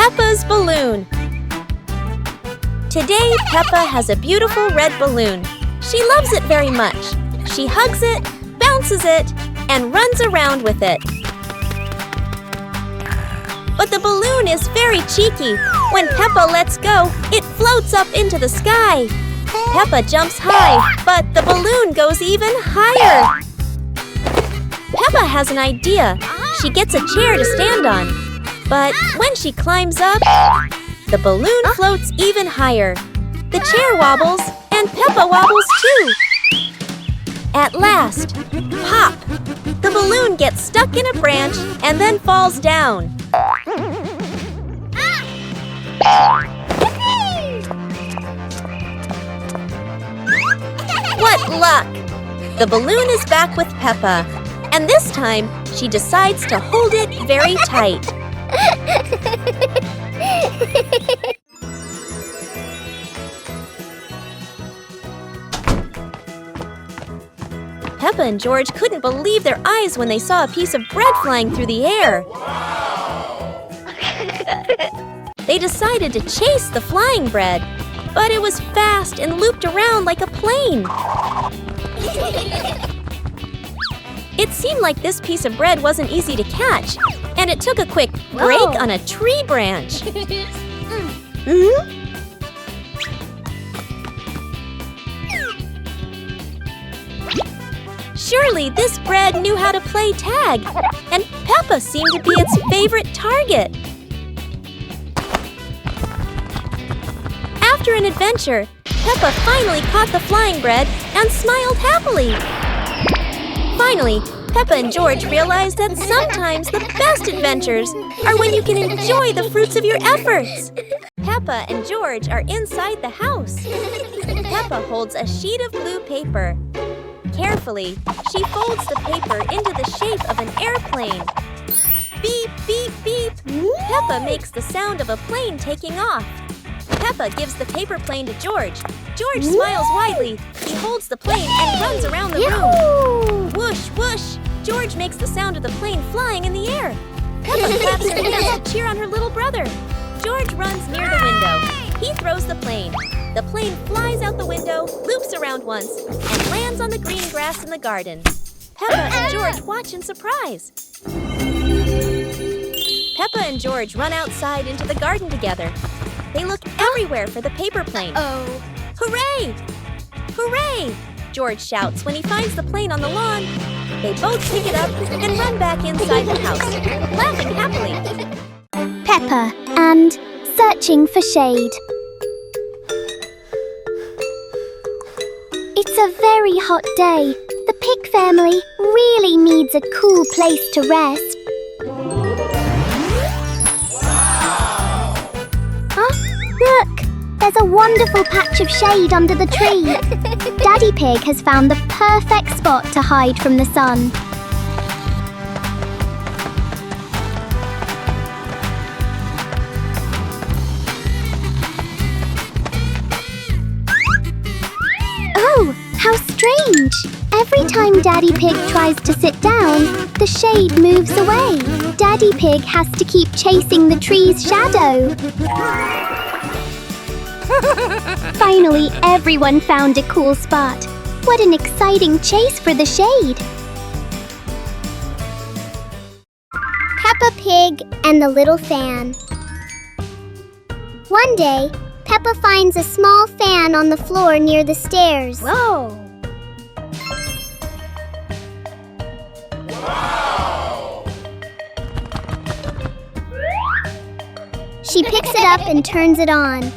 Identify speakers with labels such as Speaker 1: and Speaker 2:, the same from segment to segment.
Speaker 1: Peppa's balloon. Today, Peppa has a beautiful red balloon. She loves it very much. She hugs it, bounces it, and runs around with it. But the balloon is very cheeky. When Peppa lets go, it floats up into the sky. Peppa jumps high, but the balloon goes even higher. Peppa has an idea. She gets a chair to stand on. But when she climbs up, the balloon floats even higher. The chair wobbles, and Peppa wobbles too. At last, pop! The balloon gets stuck in a branch and then falls down. What luck! The balloon is back with Peppa, and this time she decides to hold it very tight. Peppa and George couldn't believe their eyes when they saw a piece of bread flying through the air. They decided to chase the flying bread, but it was fast and looped around like a plane. It seemed like this piece of bread wasn't easy to catch, and it took a quick break on a tree branch. Surely this bread knew how to play tag, and Peppa seemed to be its favorite target. After an adventure, Peppa finally caught the flying bread and smiled happily. Finally, Peppa and George realized that sometimes the best adventures are when you can enjoy the fruits of your efforts. Peppa and George are inside the house. Peppa holds a sheet of blue paper. Carefully, she folds the paper into the shape of an airplane. Beep, beep, beep! Peppa makes the sound of a plane taking off. Peppa gives the paper plane to George. George smiles widely. He holds the plane and runs around the room. Whoosh, whoosh! George makes the sound of the plane flying in the air. Peppa claps her hands to cheer on her little brother. George runs near the window. He throws the plane. The plane flies out the window, loops around once, and lands on the green grass in the garden. Peppa and George watch in surprise. Peppa and George run outside into the garden together. They look everywhere for the paper plane. Hooray! Hooray! George shouts when he finds the plane on the lawn. They both pick it up and run back inside the house, laughing happily.
Speaker 2: Peppa and searching for shade. It's a very hot day. The pig family really needs a cool place to rest. Look! There's a wonderful patch of shade under the tree. Daddy Pig has found the perfect spot to hide from the sun. Oh, how strange! Every time Daddy Pig tries to sit down, the shade moves away. Daddy Pig has to keep chasing the tree's shadow. Finally, everyone found a cool spot. What an exciting chase for the shade! Peppa Pig and the Little Fan. One day, Peppa finds a small fan on the floor near the stairs.
Speaker 1: Whoa!
Speaker 2: She picks it up and turns it on.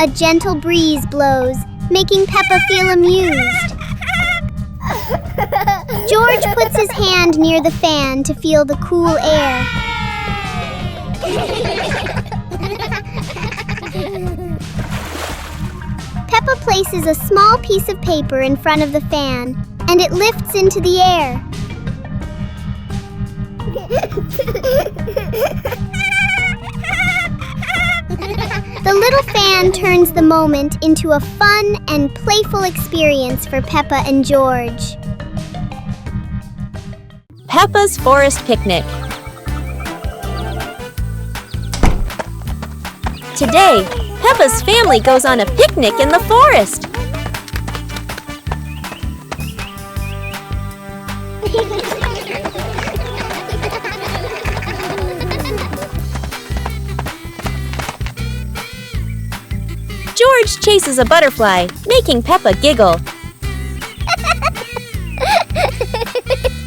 Speaker 2: A gentle breeze blows, making Peppa feel amused. George puts his hand near the fan to feel the cool air. Peppa places a small piece of paper in front of the fan, and it lifts into the air. The little fan turns the moment into a fun and playful experience for Peppa and George.
Speaker 1: Peppa's Forest Picnic. Today, Peppa's family goes on a picnic in the forest. George chases a butterfly, making Peppa giggle.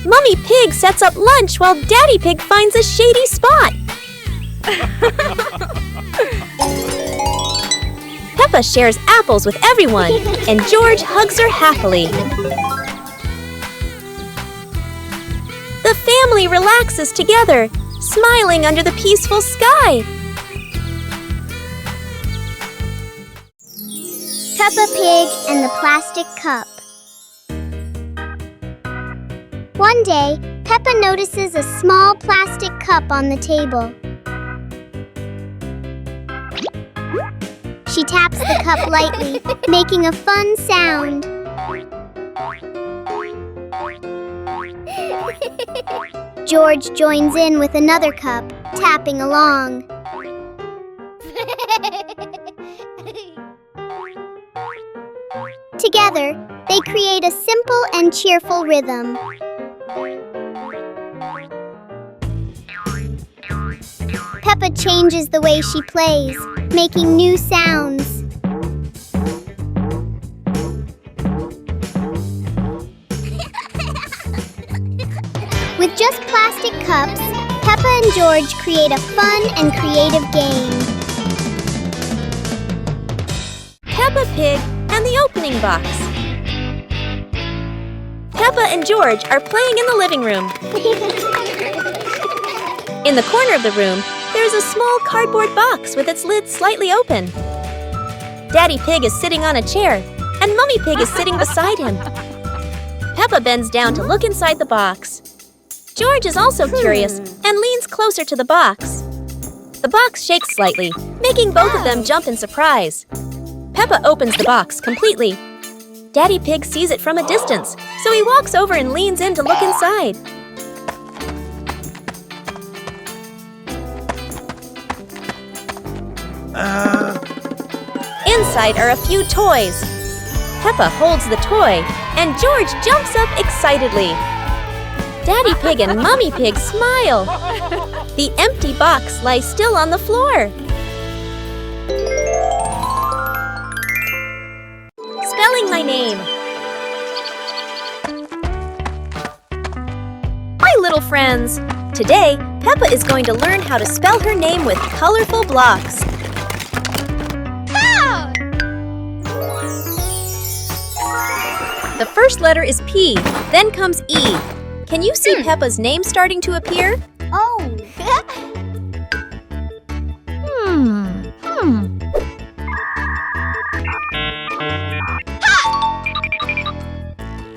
Speaker 1: Mummy Pig sets up lunch while Daddy Pig finds a shady spot. Peppa shares apples with everyone, and George hugs her happily. The family relaxes together, smiling under the peaceful sky.
Speaker 2: Peppa Pig and the Plastic Cup. One day, Peppa notices a small plastic cup on the table. She taps the cup lightly, making a fun sound. George joins in with another cup, tapping along. Together, they create a simple and cheerful rhythm. Peppa changes the way she plays, making new sounds. With just plastic cups, Peppa and George create a fun and creative game.
Speaker 1: Peppa Pig and the opening box. Peppa and George are playing in the living room. In the corner of the room, there is a small cardboard box with its lid slightly open. Daddy Pig is sitting on a chair, and Mummy Pig is sitting beside him. Peppa bends down to look inside the box. George is also curious and leans closer to the box. The box shakes slightly, making both of them jump in surprise. Peppa opens the box completely. Daddy Pig sees it from a distance, so he walks over and leans in to look inside. Inside are a few toys. Peppa holds the toy, and George jumps up excitedly. Daddy Pig and Mummy Pig smile. The empty box lies still on the floor. Spelling my name. My little friends, today Peppa is going to learn how to spell her name with colorful blocks. The first letter is P, then comes E. Can you see Peppa's name starting to appear?
Speaker 2: Oh!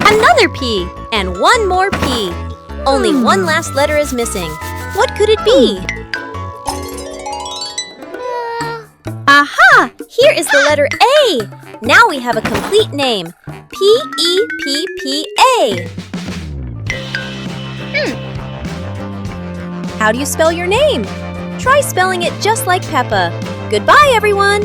Speaker 1: Another P, and one more P. Only one last letter is missing. What could it be? Aha! Here is the letter A. Now we have a complete name. P-E-P-P-A. How do you spell your name? Try spelling it just like Peppa. Goodbye, everyone!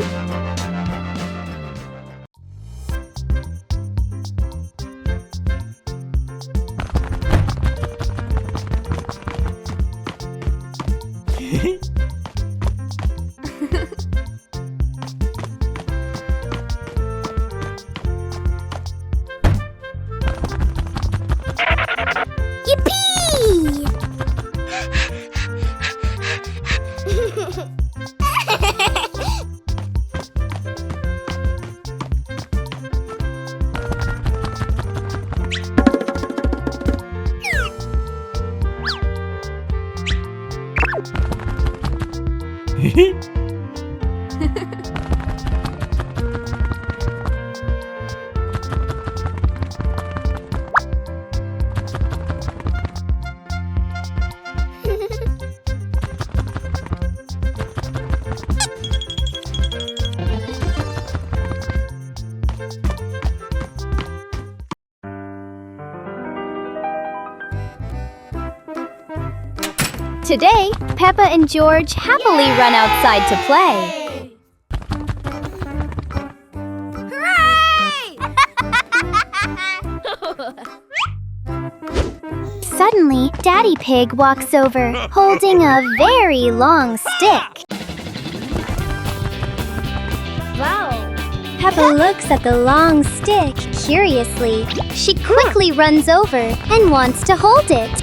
Speaker 2: Today, Peppa and George happily run outside to play. Suddenly, Daddy Pig walks over, holding a very long stick.
Speaker 1: Wow!
Speaker 2: Peppa looks at the long stick curiously. She quickly runs over and wants to hold it.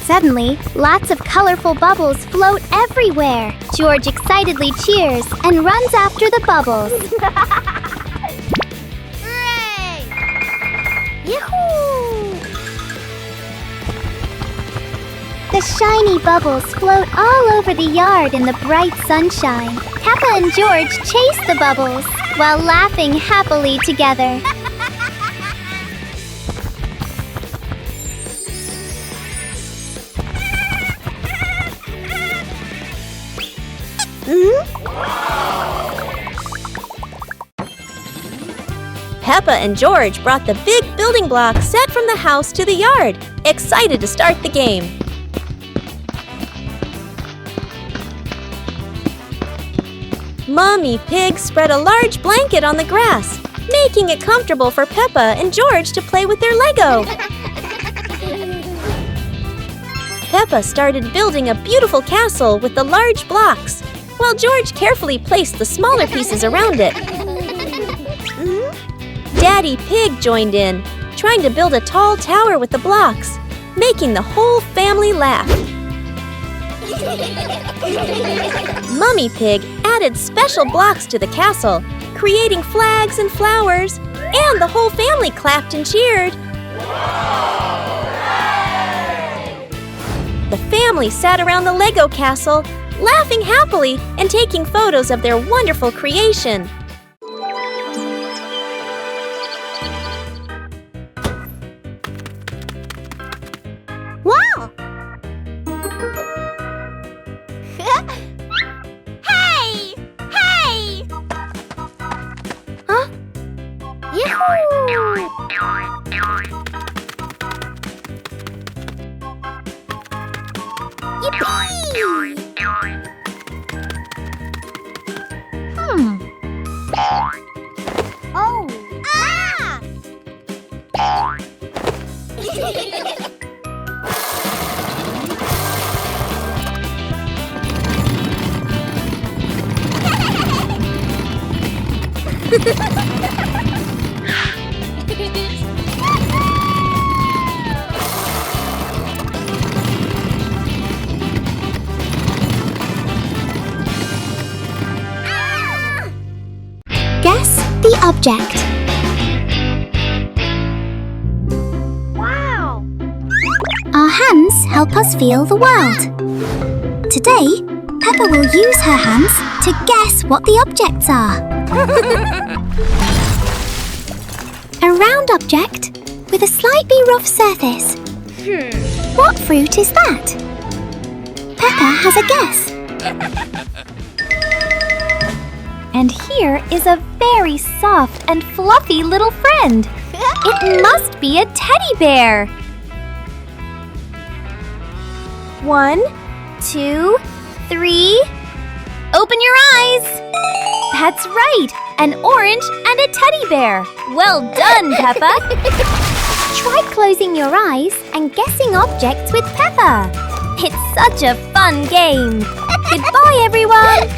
Speaker 2: Suddenly, lots of colorful bubbles float everywhere. George excitedly cheers and runs after the bubbles.
Speaker 1: Hooray!
Speaker 2: Yahoo! The shiny bubbles float all over the yard in the bright sunshine. Peppa and George chase the bubbles while laughing happily together.
Speaker 1: Peppa and George brought the big building block set from the house to the yard, excited to start the game. Mommy Pig spread a large blanket on the grass, making it comfortable for Peppa and George to play with their Lego. Peppa started building a beautiful castle with the large blocks, while George carefully placed the smaller pieces around it. Daddy Pig joined in, trying to build a tall tower with the blocks, making the whole family laugh. Mummy Pig added special blocks to the castle, creating flags and flowers, and the whole family clapped and cheered. The family sat around the Lego castle, laughing happily and taking photos of their wonderful creation.
Speaker 2: Wow!
Speaker 1: Hey! Hey!
Speaker 2: Huh? Yahoo! Yippee! Oh!
Speaker 1: Ah!
Speaker 2: Guess the object.
Speaker 1: Wow!
Speaker 2: Our hands help us feel the world. Today, Peppa will use her hands to guess what the objects are. A round object with a slightly rough surface. What fruit is that? Peppa has a guess. And here is a very soft and fluffy little friend. It must be a teddy bear. 1, 2, 3. Open your eyes. That's right, an orange and a teddy bear. Well done, Peppa. Try closing your eyes and guessing objects with Peppa. It's such a fun game. Goodbye, everyone.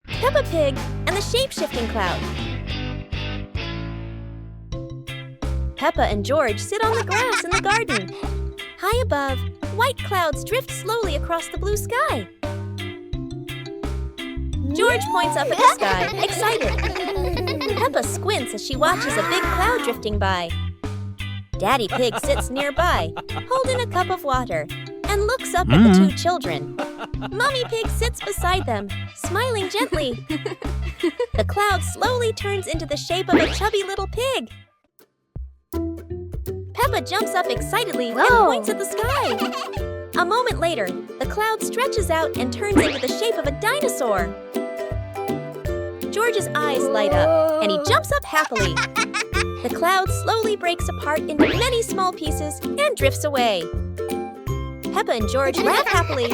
Speaker 1: Peppa Pig and the shape-shifting cloud. Peppa and George sit on the grass in the garden. High above, white clouds drift slowly across the blue sky. George points up at the sky, excited. Peppa squints as she watches a big cloud drifting by. Daddy Pig sits nearby, holding a cup of water, and looks up at the two children. Mommy Pig sits beside them, smiling gently. The cloud slowly turns into the shape of a chubby little pig. Peppa jumps up excitedly and points at the sky. A moment later, the cloud stretches out and turns into the shape of a dinosaur. George's eyes light up, and he jumps up happily. The cloud slowly breaks apart into many small pieces and drifts away. Peppa and George laugh happily.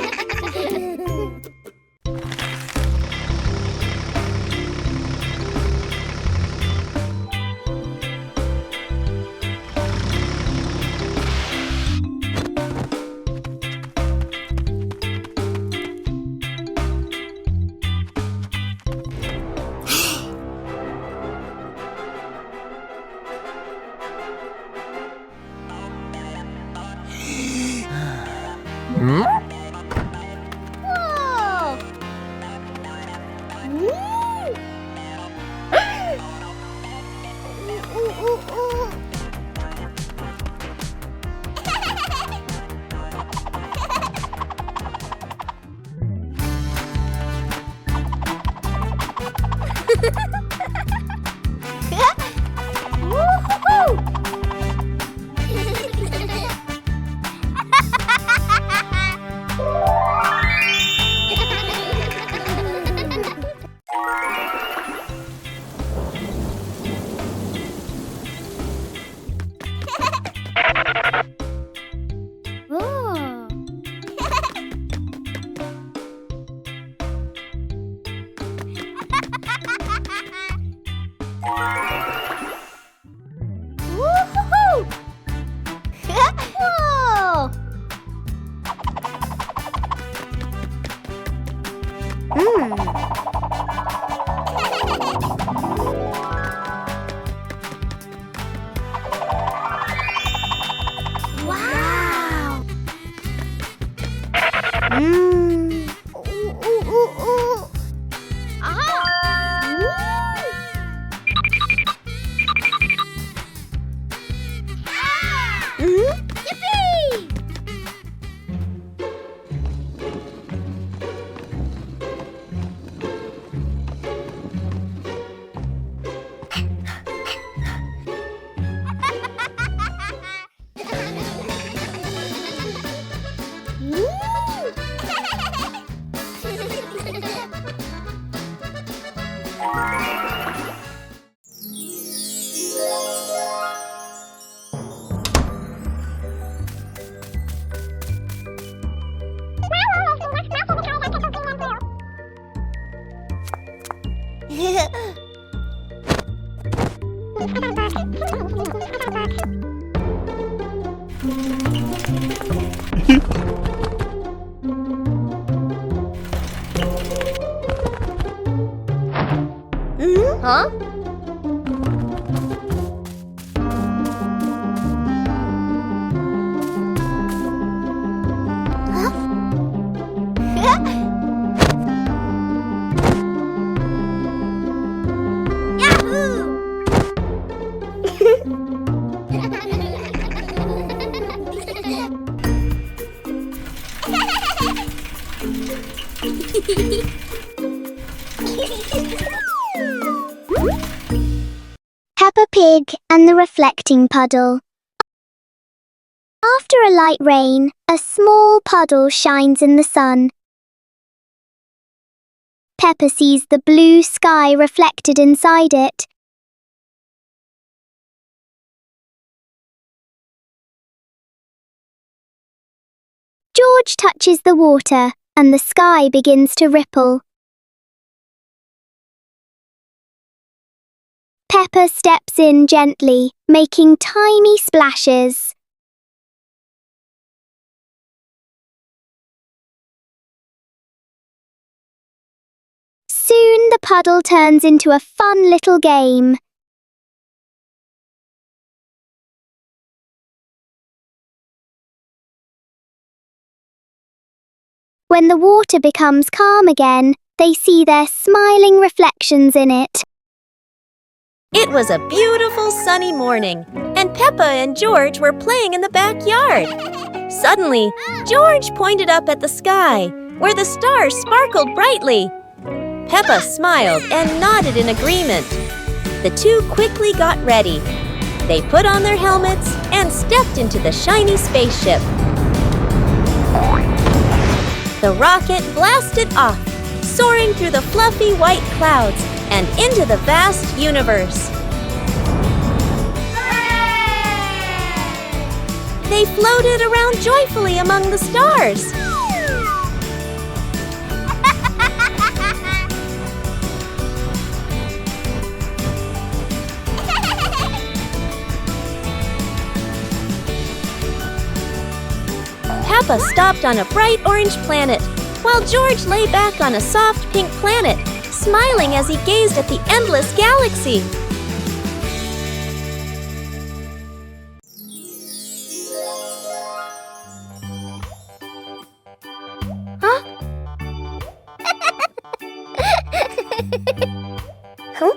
Speaker 2: Woo-hoo-hoo! Whoa! Wow! Ooh, ooh, ooh, ooh. Ah! Yippee! Huh? Peppa Pig and the reflecting puddle. After a light rain, a small puddle shines in the sun. Peppa sees the blue sky reflected inside it. George touches the water, and the sky begins to ripple. Peppa steps in gently, making tiny splashes. Soon the puddle turns into a fun little game. When the water becomes calm again, they see their smiling reflections in it.
Speaker 1: It was a beautiful sunny morning, and Peppa and George were playing in the backyard. Suddenly, George pointed up at the sky, where the stars sparkled brightly. Peppa smiled and nodded in agreement. The two quickly got ready. They put on their helmets and stepped into the shiny spaceship. The rocket blasted off, soaring through the fluffy white clouds and into the vast universe. Hooray! They floated around joyfully among the stars. Peppa stopped on a bright orange planet, while George lay back on a soft pink planet, smiling as he gazed at the endless galaxy. Huh? Huh?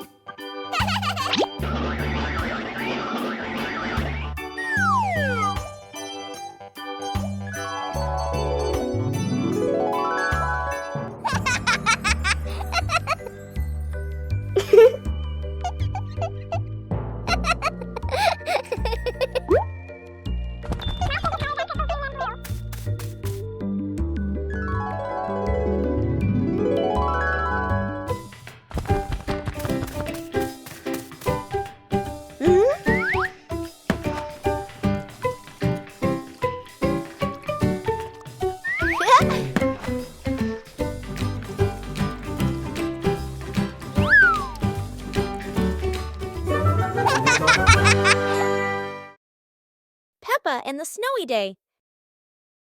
Speaker 1: Peppa and the Snowy Day.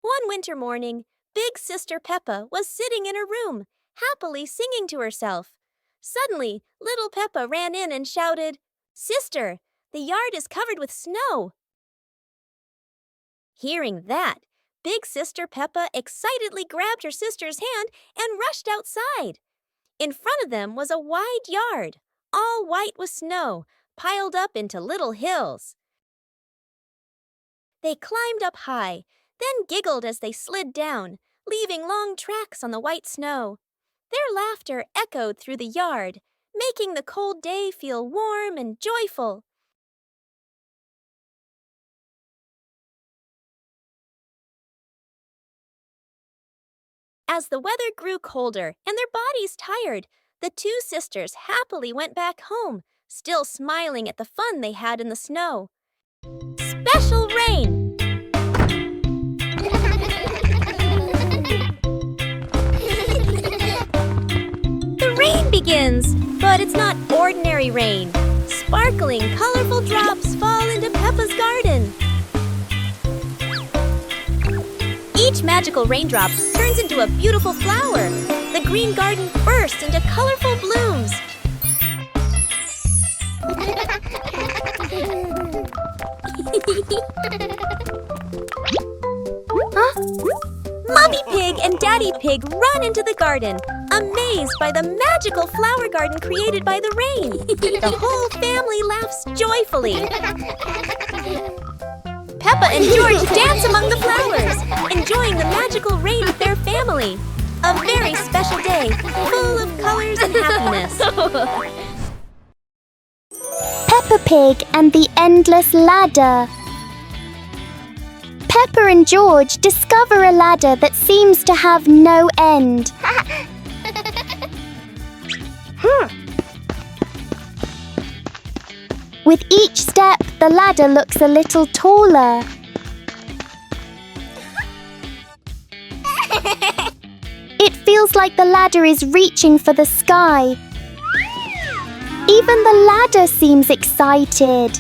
Speaker 1: One winter morning, Big Sister Peppa was sitting in her room, happily singing to herself. Suddenly, little Peppa ran in and shouted, "Sister, the yard is covered with snow." Hearing that, Big Sister Peppa excitedly grabbed her sister's hand and rushed outside. In front of them was a wide yard, all white with snow, piled up into little hills. They climbed up high, then giggled as they slid down, leaving long tracks on the white snow. Their laughter echoed through the yard, making the cold day feel warm and joyful. As the weather grew colder and their bodies tired, the two sisters happily went back home, still smiling at the fun they had in the snow. Special rain! The rain begins, but it's not ordinary rain. Sparkling, colorful drops fall into Peppa's garden. Each magical raindrop turns into a beautiful flower. The green garden bursts into colorful blooms. Huh? Mommy Pig and Daddy Pig run into the garden, amazed by the magical flower garden created by the rain. The whole family laughs joyfully. Peppa and George dance among the flowers, enjoying the magical rain with their family. A very special day, full of colors and happiness.
Speaker 2: Peppa Pig and the Endless Ladder. Peppa and George discover a ladder that seems to have no end. With each step, the ladder looks a little taller. It feels like the ladder is reaching for the sky. Even the ladder seems excited.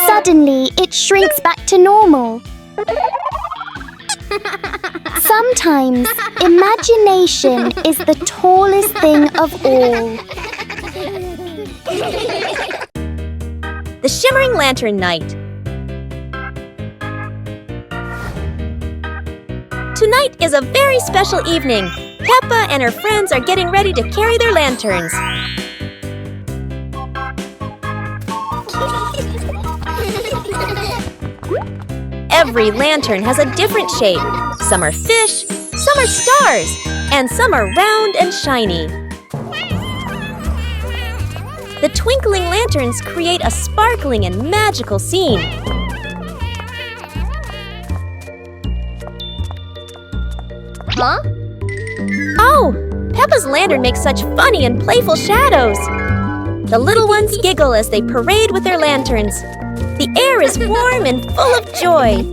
Speaker 2: Suddenly, it shrinks back to normal. Sometimes, imagination is the tallest thing of all.
Speaker 1: The Shimmering Lantern Night. Tonight is a very special evening. Peppa and her friends are getting ready to carry their lanterns. Every lantern has a different shape. Some are fish, some are stars, and some are round and shiny. The twinkling lanterns create a sparkling and magical scene. Huh? Oh! Peppa's lantern makes such funny and playful shadows. The little ones giggle as they parade with their lanterns. The air is warm and full of joy.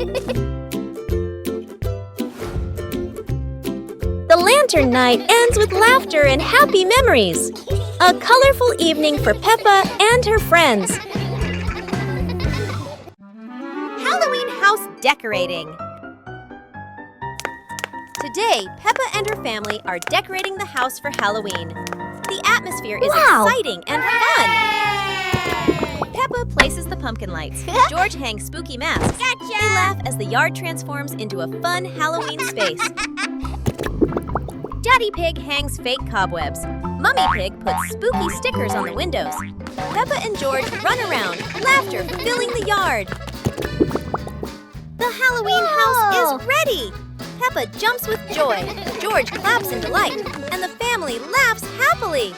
Speaker 1: The lantern night ends with laughter and happy memories. A colorful evening for Peppa and her friends. Halloween house decorating. Today, Peppa and her family are decorating the house for Halloween. The atmosphere is exciting and fun. Peppa places the pumpkin lights. George hangs spooky masks. Gotcha! They laugh as the yard transforms into a fun Halloween space. Daddy Pig hangs fake cobwebs. Mummy Pig puts spooky stickers on the windows. Peppa and George run around, laughter filling the yard. The Halloween house is ready! Peppa jumps with joy, George claps in delight, and the family laughs happily.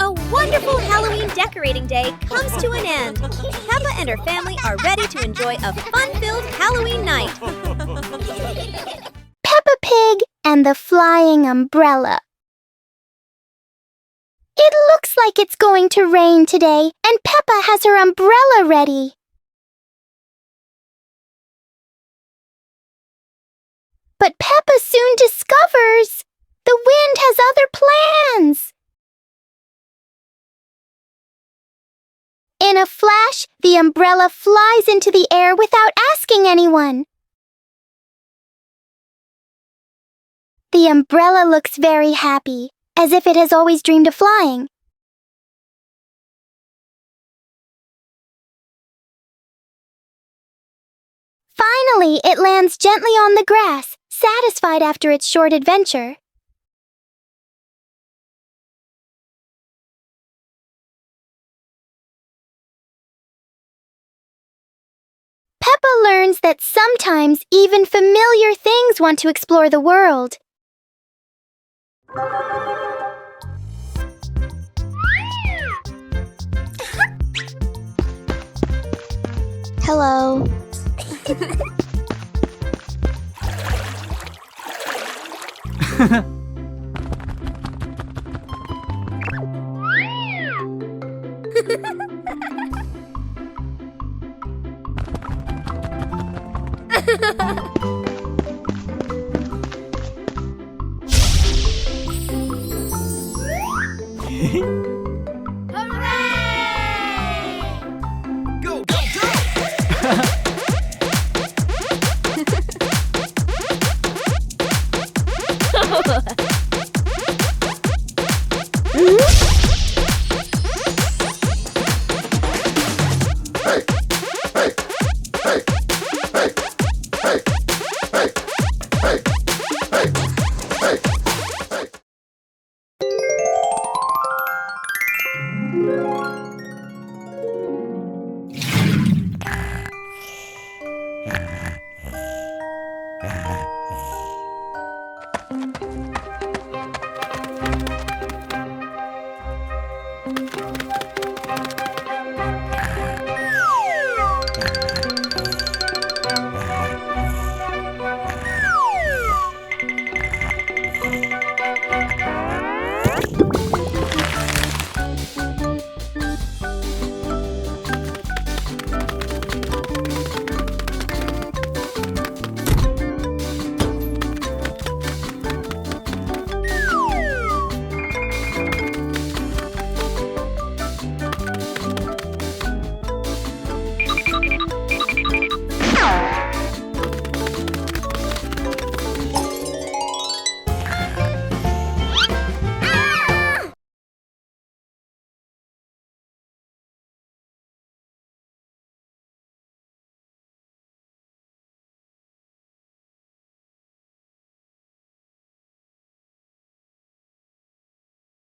Speaker 1: A wonderful Halloween decorating day comes to an end. Peppa and her family are ready to enjoy a fun-filled Halloween night.
Speaker 2: Peppa Pig and the Flying Umbrella. It looks like it's going to rain today, and Peppa has her umbrella ready. But Peppa soon discovers the wind has other plans. In a flash, the umbrella flies into the air without asking anyone. The umbrella looks very happy, as if it has always dreamed of flying. Finally, it lands gently on the grass, satisfied after its short adventure. Peppa learns that sometimes even familiar things want to explore the world. Hello.
Speaker 3: Go, go, go!